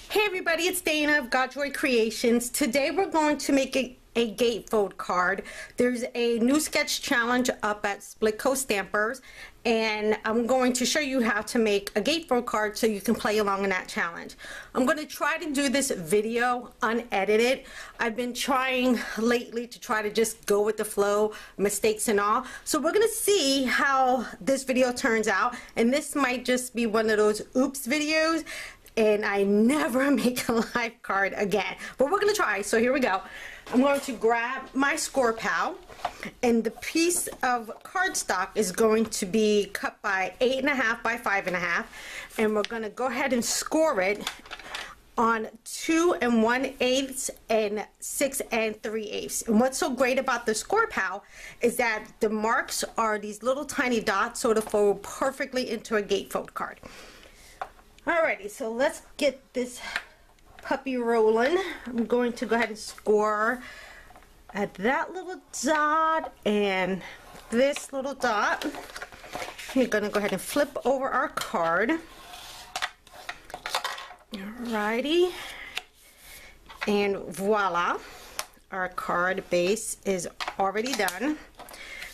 Hey everybody, it's Dana of Godjoy Creations. Today we're going to make a gatefold card. There's a new sketch challenge up at Split Coast Stampers, and I'm going to show you how to make a gatefold card so you can play along in that challenge. I'm going to try to do this video unedited. I've been trying lately to try to just go with the flow, mistakes and all. So we're going to see how this video turns out, and this might just be one of those oops videos and I never make a live card again. But we're gonna try, so here we go. I'm going to grab my score pal, and the piece of cardstock is going to be cut by 8.5 by 5.5, and we're gonna go ahead and score it on 2 1/8 and 6 3/8. And what's so great about the score pal is that the marks are these little tiny dots, so it'll fold perfectly into a gatefold card. Alrighty, so let's get this puppy rolling. I'm going to go ahead and score at that little dot and this little dot. We're going to go ahead and flip over our card. Alrighty, and voila, our card base is already done.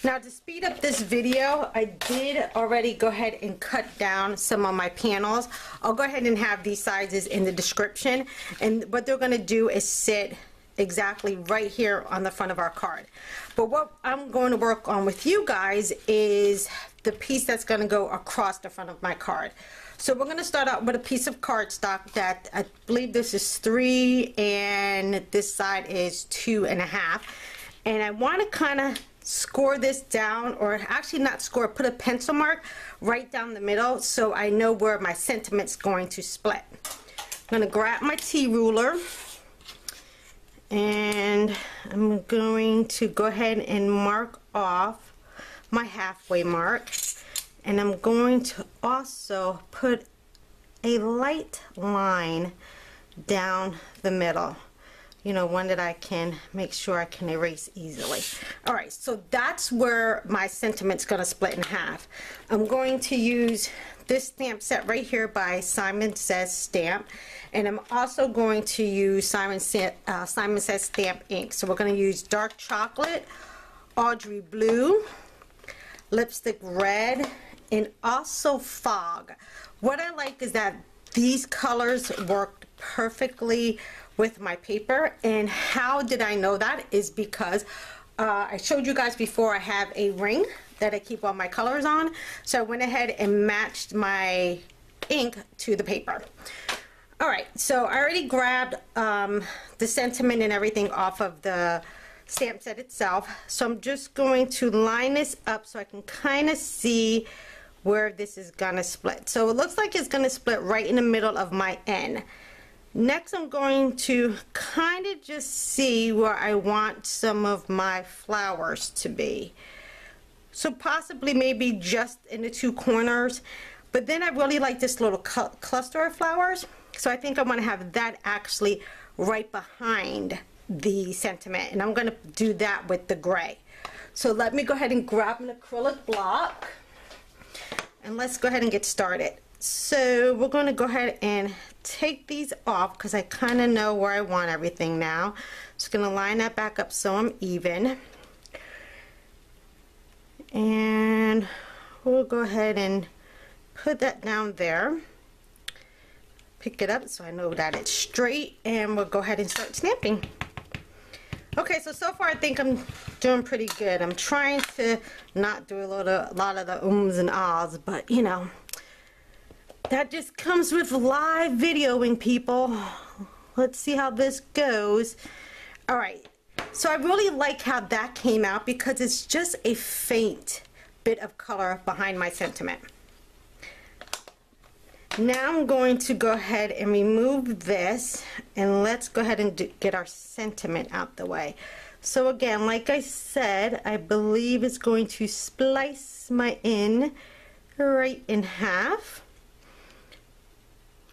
Now, to speed up this video, I did already go ahead and cut down some of my panels. I'll go ahead and have these sizes in the description, and what they're going to do is sit exactly right here on the front of our card. But what I'm going to work on with you guys is the piece that's going to go across the front of my card. So we're going to start out with a piece of cardstock that I believe this is 3 and this side is 2.5, and I want to kind of score this down, or actually not score, put a pencil mark right down the middle so I know where my sentiment's going to split. I'm going to grab my T ruler and I'm going to go ahead and mark off my halfway mark, and I'm going to also put a light line down the middle, you know, one that I can make sure I can erase easily. All right, so that's where my sentiment's gonna split in half. I'm going to use this stamp set right here by Simon Says Stamp, and I'm also going to use Simon Says Stamp ink. So we're gonna use dark chocolate, Audrey blue, lipstick red, and also fog. What I like is that these colors work perfectly with my paper. And how did I know that is because I showed you guys before I have a ring that I keep all my colors on, so I went ahead and matched my ink to the paper. Alright, so I already grabbed the sentiment and everything off of the stamp set itself, so I'm just going to line this up so I can kind of see where this is gonna split. So it looks like it's gonna split right in the middle of my N. Next, I'm going to kind of just see where I want some of my flowers to be. So possibly maybe just in the 2 corners, but then I really like this little cluster of flowers. So I think I want to have that actually right behind the sentiment, and I'm going to do that with the gray. So let me go ahead and grab an acrylic block, and let's go ahead and get started. So we're going to go ahead and take these off because I kind of know where I want everything now. Just going to line that back up so I'm even. And we'll go ahead and put that down there. Pick it up so I know that it's straight, and we'll go ahead and start stamping. Okay, so far I think I'm doing pretty good. I'm trying to not do a lot of the ums and ahs, but you know, that just comes with live videoing, people. Let's see how this goes. All right, so I really like how that came out because it's just a faint bit of color behind my sentiment. Now I'm going to go ahead and remove this, and let's go ahead and get our sentiment out the way. So again, like I said, I believe it's going to splice my N right in half.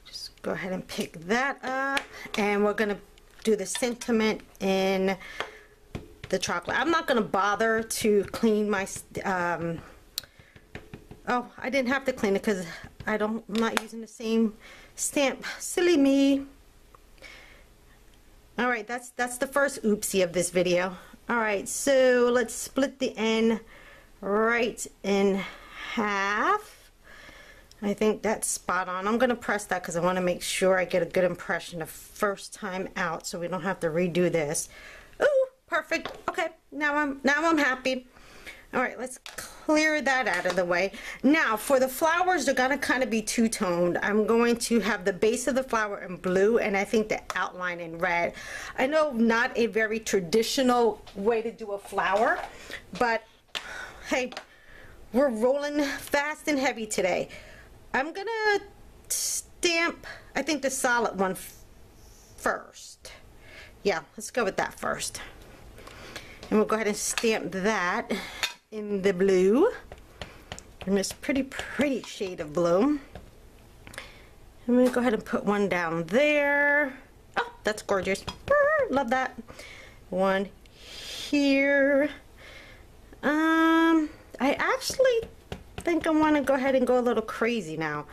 Just go ahead and pick that up, and we're going to do the sentiment in the chocolate. I'm not going to bother to clean my, oh, I didn't have to clean it because I'm not using the same stamp. Silly me. All right, that's the first oopsie of this video. All right, so let's split the end right in half. I think that's spot on. I'm going to press that because I want to make sure I get a good impression the first time out so we don't have to redo this. Ooh, perfect. Okay, now I'm happy. All right, let's clear that out of the way. Now, for the flowers, they're going to kind of be two-toned. I'm going to have the base of the flower in blue, and I think the outline in red. I know not a very traditional way to do a flower, but hey, we're rolling fast and heavy today. I'm going to stamp, I think, the solid one first. Yeah, let's go with that first. And we'll go ahead and stamp that in the blue, in this pretty shade of blue. I'm going to go ahead and put one down there. Oh, that's gorgeous. Love that. One here. I actually think I want to go ahead and go a little crazy now.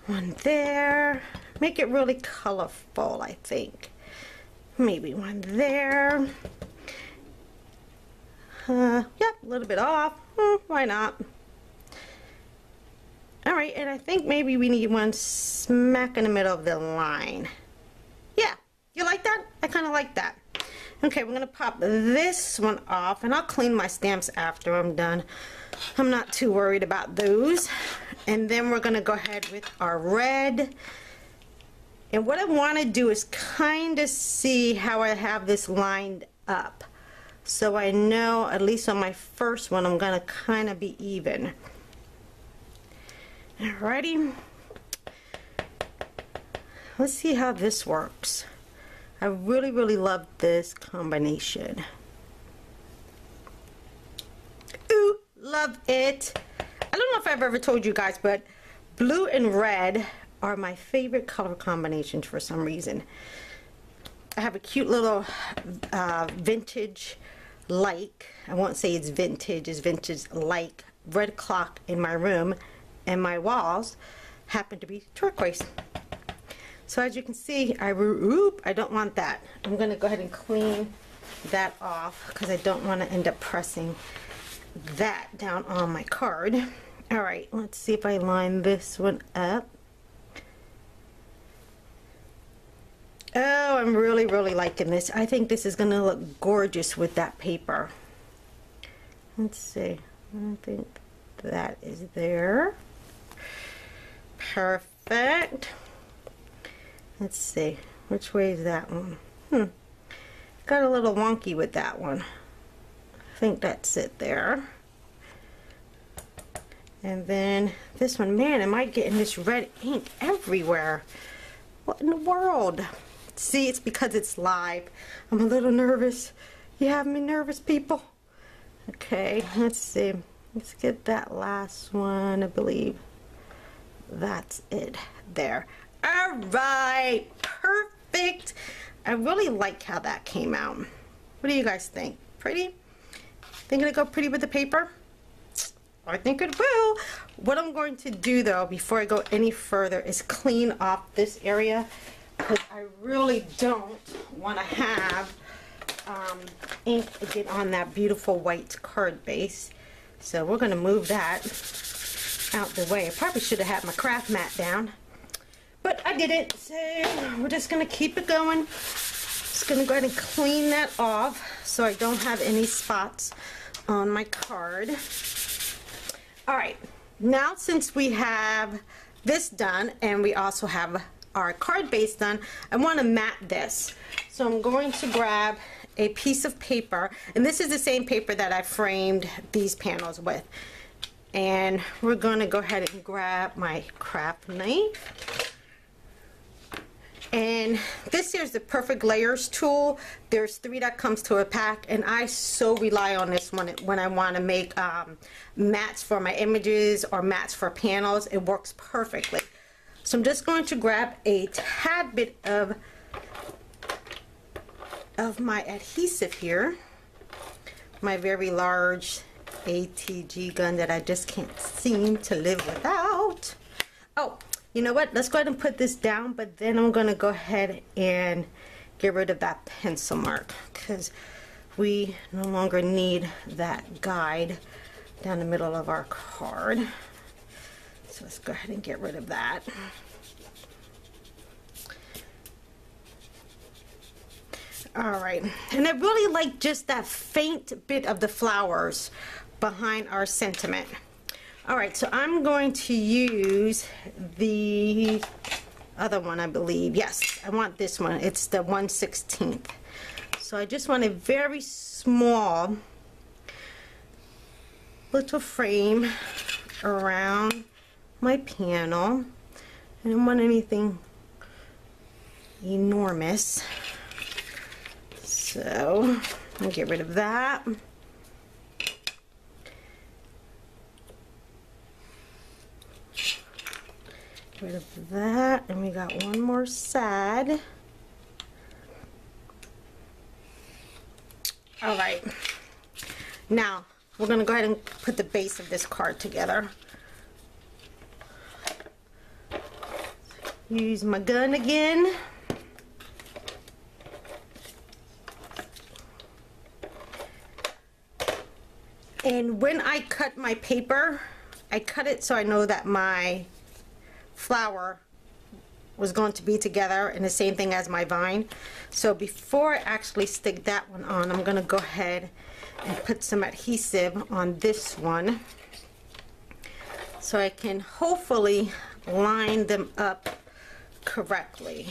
One there. Make it really colorful, I think. Maybe one there. Yeah, a little bit off. Why not? All right, and I think maybe we need one smack in the middle of the line. Yeah, you like that? I kind of like that. Okay, we're gonna pop this one off, and I'll clean my stamps after I'm done. I'm not too worried about those. And then we're gonna go ahead with our red. And what I want to do is kind of see how I have this lined up. So I know, at least on my first one, I'm going to kind of be even. Alrighty. Let's see how this works. I really love this combination. Ooh, love it. I don't know if I've ever told you guys, but blue and red are my favorite color combinations for some reason. I have a cute little vintage like, I won't say it's vintage like red clock in my room, and my walls happen to be turquoise. So as you can see, I don't want that. I'm going to go ahead and clean that off because I don't want to end up pressing that down on my card. All right, let's see if I line this one up. Oh, I'm really liking this. I think this is going to look gorgeous with that paper. Let's see. I think that is there. Perfect. Let's see. Which way is that one? Got a little wonky with that one. I think that's it there. And then this one, man, am I getting this red ink everywhere? What in the world? See, it's because it's live. I'm a little nervous. You have me nervous, people. Okay, let's see. Let's get that last one. I believe that's it there. All right, perfect. I really like how that came out. What do you guys think? Pretty? Think it'll go pretty with the paper? I think it will. What I'm going to do though, before I go any further, is clean off this area, because I really don't want to have ink get on that beautiful white card base. So we're going to move that out the way. I probably should have had my craft mat down, but I didn't. So we're just going to keep it going. Just going to go ahead and clean that off so I don't have any spots on my card. All right, now since we have this done and we also have our card base done, I want to mat this. So I'm going to grab a piece of paper, and this is the same paper that I framed these panels with. And we're going to go ahead and grab my craft knife. And this here's the Perfect Layers tool. There's 3 that comes to a pack, and I so rely on this one when I want to make mats for my images or mats for panels. It works perfectly. So I'm just going to grab a tad bit of my adhesive here. my very large ATG gun that I just can't seem to live without. Oh, you know what? Let's go ahead and put this down, but then I'm going to go ahead and get rid of that pencil mark because we no longer need that guide down the middle of our card. So let's go ahead and get rid of that. All right, and I really like just that faint bit of the flowers behind our sentiment. All right, so I'm going to use the other one, I believe. Yes, I want this one. It's the 1/16. So I just want a very small little frame around my panel. I don't want anything enormous. So I'll get rid of that. Get rid of that, and we got one more side. All right, now we're going to go ahead and put the base of this card together. Use my gun again. And when I cut my paper, I cut it so I know that my flower was going to be together and the same thing as my vine. So before I actually stick that one on, I'm going to go ahead and put some adhesive on this one so I can hopefully line them up correctly.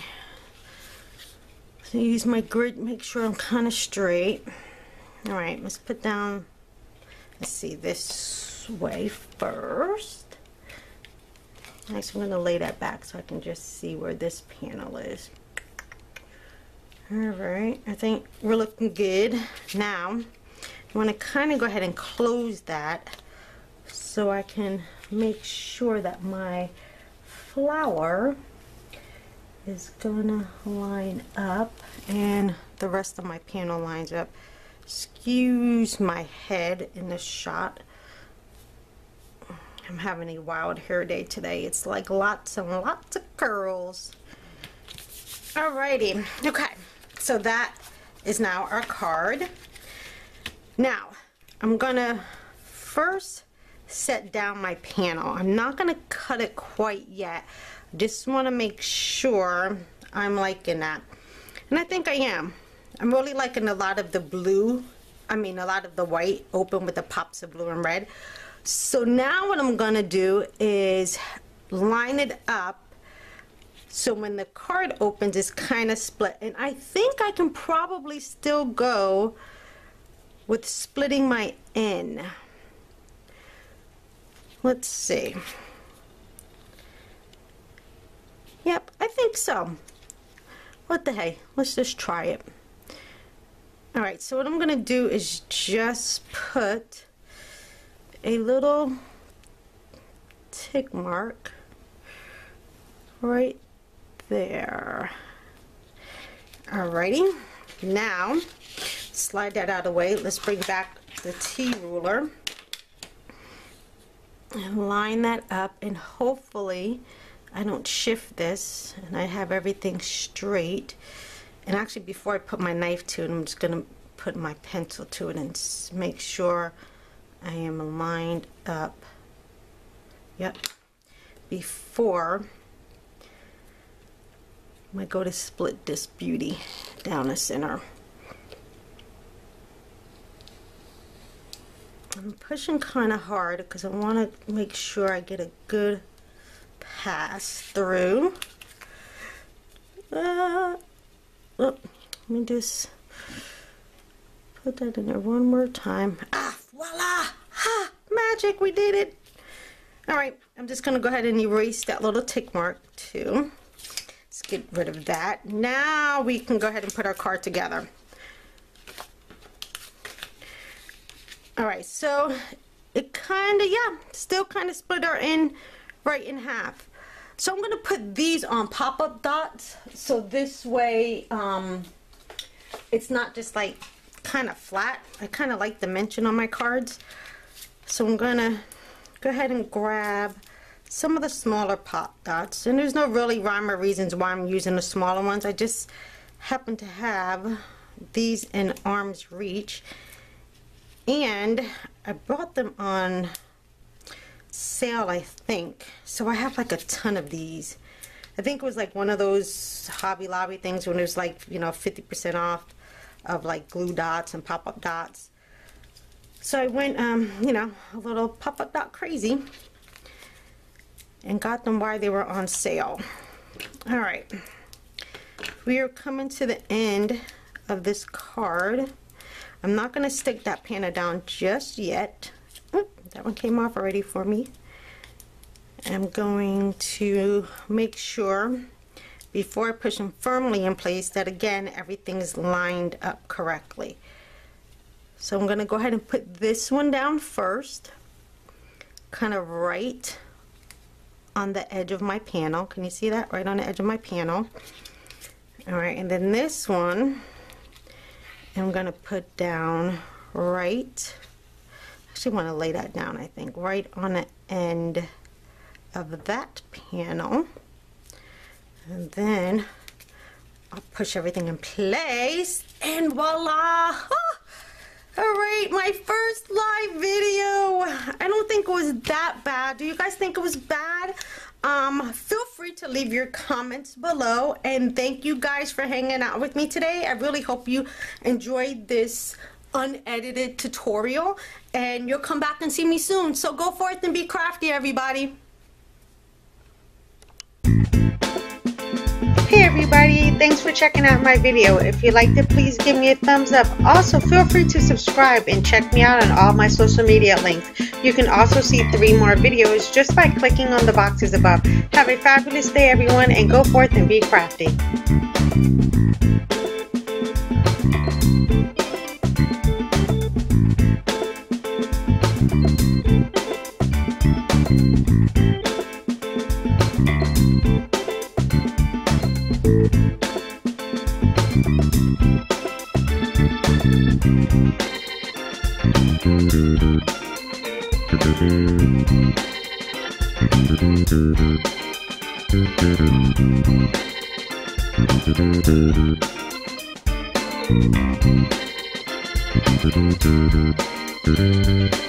So use my grid, make sure I'm kind of straight. All right, let's put down, let's see, this way first. Next, I'm going to lay that back so I can just see where this panel is. Alright, I think we're looking good. Now, I want to kind of go ahead and close that so I can make sure that my flower is going to line up and the rest of my panel lines up. Excuse my head in the shot. I'm having a wild hair day today. It's like lots and lots of curls. Alrighty, okay, so that is now our card. Now, I'm gonna first set down my panel. I'm not gonna cut it quite yet. Just wanna make sure I'm liking that. And I think I am. I'm really liking a lot of the blue, a lot of the white open with the pops of blue and red. So now what I'm gonna do is line it up so when the card opens it's kind of split, and I think I can probably still go with splitting my N. Let's see. Yep, I think so. What the hey, let's just try it. Alright, so what I'm gonna do is just put a little tick mark right there. Alrighty, now slide that out of the way. Let's bring back the T ruler and line that up, and hopefully I don't shift this and I have everything straight. And actually, before I put my knife to it, I'm just gonna put my pencil to it and make sure I am lined up. Yep. Before I go to split this beauty down the center. I'm pushing kind of hard because I want to make sure I get a good pass through. Let me just put that in there one more time. Ah, voila! Ha! Magic, we did it! Alright, I'm just going to go ahead and erase that little tick mark too. Let's get rid of that. Now we can go ahead and put our card together. Alright, so it kind of, yeah, still kind of split our N right in half. So I'm going to put these on pop-up dots, so this way it's not just like kind of flat. I kind of like dimension on my cards. So I'm gonna go ahead and grab some of the smaller pop dots. And there's no really rhyme or reasons why I'm using the smaller ones. I just happen to have these in arm's reach. And I bought them on sale, I think. So I have like a ton of these. I think it was like one of those Hobby Lobby things when there's like, you know, 50% off of like glue dots and pop-up dots. So I went, you know, a little pop-up dot crazy and got them while they were on sale. All right, we are coming to the end of this card. I'm not going to stick that panda down just yet. Oh, that one came off already for me. I'm going to make sure before I push them firmly in place that again everything's lined up correctly. So I'm going to go ahead and put this one down first, kind of right on the edge of my panel. Can you see that? Right on the edge of my panel. Alright, and then this one I'm going to put down right, actually want to lay that down, I think, right on the end of that panel. And then I'll push everything in place and voila! Alright, my first live video. I don't think it was that bad. Do you guys think it was bad? Feel free to leave your comments below, and thank you guys for hanging out with me today. I really hope you enjoyed this unedited tutorial, and you'll come back and see me soon. So go forth and be crafty, everybody. Hey everybody, thanks for checking out my video. If you liked it, please give me a thumbs up. Also, feel free to subscribe and check me out on all my social media links. You can also see 3 more videos just by clicking on the boxes above. Have a fabulous day everyone, and go forth and be crafty. Thank you.